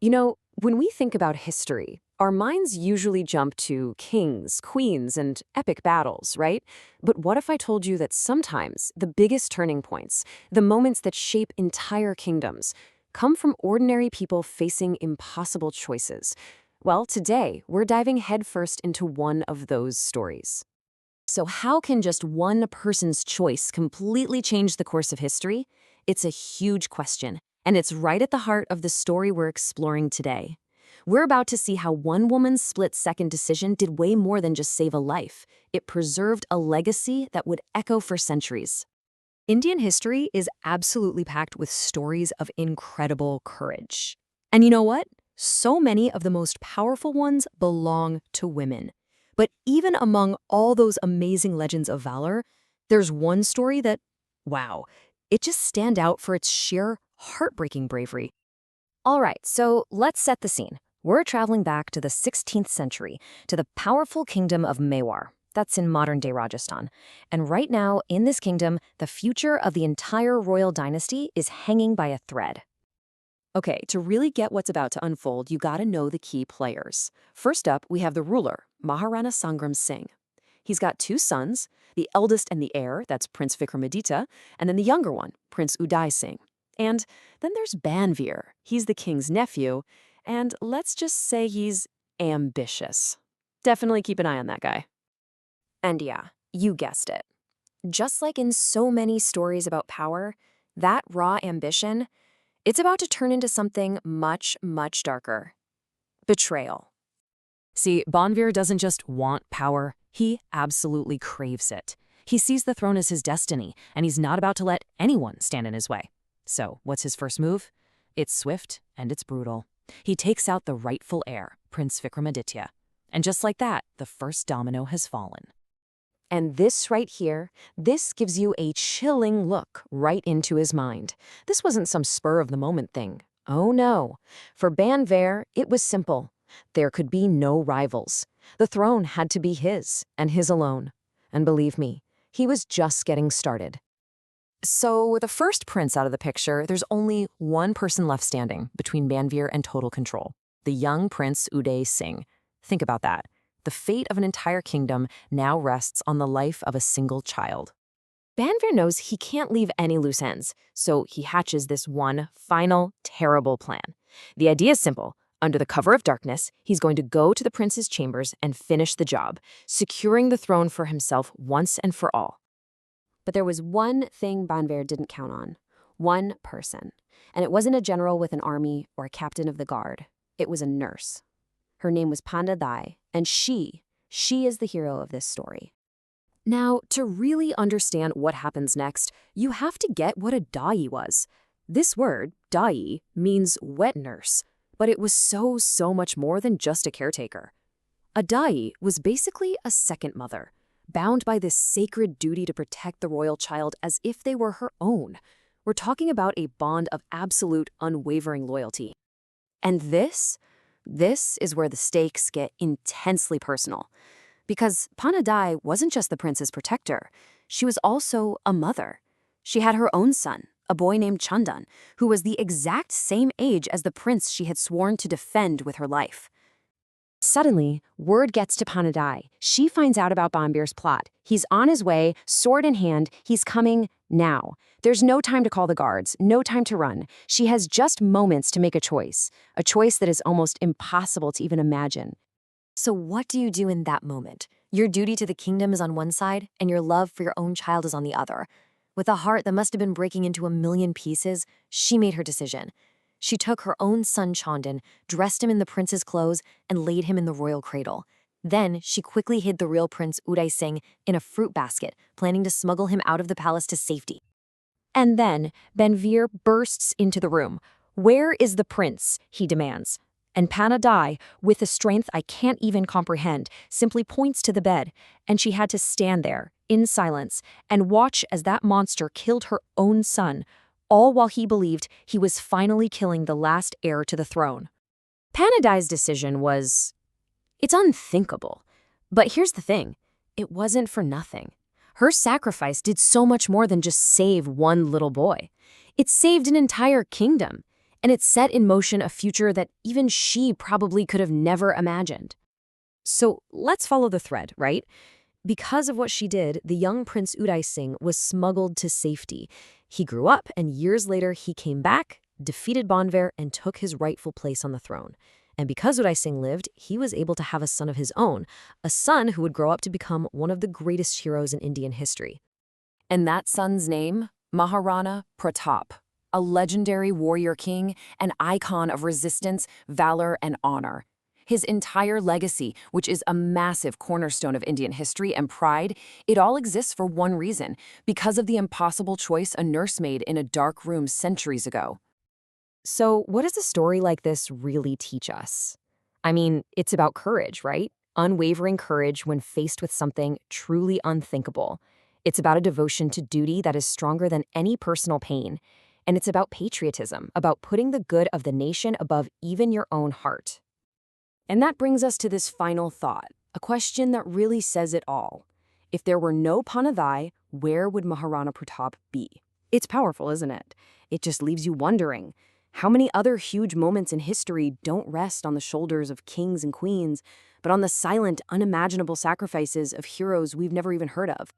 When we think about history, our minds usually jump to kings, queens, and epic battles, right? But what if I told you that sometimes the biggest turning points, the moments that shape entire kingdoms, come from ordinary people facing impossible choices? Well, today, we're diving headfirst into one of those stories. So how can just one person's choice completely change the course of history? It's a huge question, and it's right at the heart of the story we're exploring today. We're about to see how one woman's split-second decision did way more than just save a life. It preserved a legacy that would echo for centuries. Indian history is absolutely packed with stories of incredible courage. And you know what? So many of the most powerful ones belong to women. But even among all those amazing legends of valor, there's one story that, wow, it just stands out for its sheer heartbreaking bravery. All right, so let's set the scene. We're traveling back to the 16th century, to the powerful kingdom of Mewar. That's in modern-day Rajasthan. And right now, in this kingdom, the future of the entire royal dynasty is hanging by a thread. Okay, to really get what's about to unfold, you gotta know the key players. First up, we have the ruler, Maharana Singh. He's got two sons, the eldest and the heir, that's Prince Vikramaditya, and then the younger one, Prince Udai Singh. And then there's Banbir. He's the king's nephew, and let's just say he's ambitious. Definitely keep an eye on that guy. And yeah, you guessed it. Just like in so many stories about power, that raw ambition, it's about to turn into something much, much darker. Betrayal. See, Banbir doesn't just want power, he absolutely craves it. He sees the throne as his destiny, and he's not about to let anyone stand in his way. So, what's his first move? It's swift and it's brutal. He takes out the rightful heir, Prince Vikramaditya. And just like that, the first domino has fallen. And this right here, this gives you a chilling look right into his mind. This wasn't some spur-of-the-moment thing. Oh no. For Banbir, it was simple. There could be no rivals. The throne had to be his, and his alone. And believe me, he was just getting started. So, with the first prince out of the picture, there's only one person left standing between Banbir and total control. The young Prince Udai Singh. Think about that. The fate of an entire kingdom now rests on the life of a single child. Banbir knows he can't leave any loose ends, so he hatches this one final, terrible plan. The idea is simple. Under the cover of darkness, he's going to go to the prince's chambers and finish the job, securing the throne for himself once and for all. But there was one thing Banbir didn't count on. One person. And it wasn't a general with an army or a captain of the guard. It was a nurse. Her name was Panna Dhai, and she is the hero of this story. Now, to really understand what happens next, you have to get what a Dai was. This word, Dai, means wet nurse, but it was so much more than just a caretaker. A Dai was basically a second mother, bound by this sacred duty to protect the royal child as if they were her own. We're talking about a bond of absolute, unwavering loyalty. And this is where the stakes get intensely personal. Because Panna Dhai wasn't just the prince's protector, she was also a mother. She had her own son, a boy named Chandan, who was the exact same age as the prince she had sworn to defend with her life. Suddenly, word gets to Panna Dhai. She finds out about Banbir's plot. He's on his way, sword in hand, he's coming now. There's no time to call the guards, no time to run. She has just moments to make a choice that is almost impossible to even imagine. So what do you do in that moment? Your duty to the kingdom is on one side, and your love for your own child is on the other. With a heart that must have been breaking into a million pieces, she made her decision. She took her own son Chandan, dressed him in the prince's clothes, and laid him in the royal cradle. Then she quickly hid the real Prince Udai Singh in a fruit basket, planning to smuggle him out of the palace to safety. And then Banbir bursts into the room. "Where is the prince?" he demands. And Panna Dhai, with a strength I can't even comprehend, simply points to the bed, and she had to stand there, in silence, and watch as that monster killed her own son, all while he believed he was finally killing the last heir to the throne. Panna Dhai's decision was... it's unthinkable. But here's the thing. It wasn't for nothing. Her sacrifice did so much more than just save one little boy. It saved an entire kingdom. And it set in motion a future that even she probably could have never imagined. So let's follow the thread, right? Because of what she did, the young Prince Udai Singh was smuggled to safety. He grew up, and years later he came back, defeated Banbir, and took his rightful place on the throne. And because Udai Singh lived, he was able to have a son of his own, a son who would grow up to become one of the greatest heroes in Indian history. And that son's name? Maharana Pratap, a legendary warrior king, an icon of resistance, valor, and honor. His entire legacy, which is a massive cornerstone of Indian history and pride, it all exists for one reason, because of the impossible choice a nurse made in a dark room centuries ago. So what does a story like this really teach us? I mean, it's about courage, right? Unwavering courage when faced with something truly unthinkable. It's about a devotion to duty that is stronger than any personal pain. And it's about patriotism, about putting the good of the nation above even your own heart. And that brings us to this final thought, a question that really says it all. If there were no Panna Dhai, where would Maharana Pratap be? It's powerful, isn't it? It just leaves you wondering, how many other huge moments in history don't rest on the shoulders of kings and queens, but on the silent, unimaginable sacrifices of heroes we've never even heard of?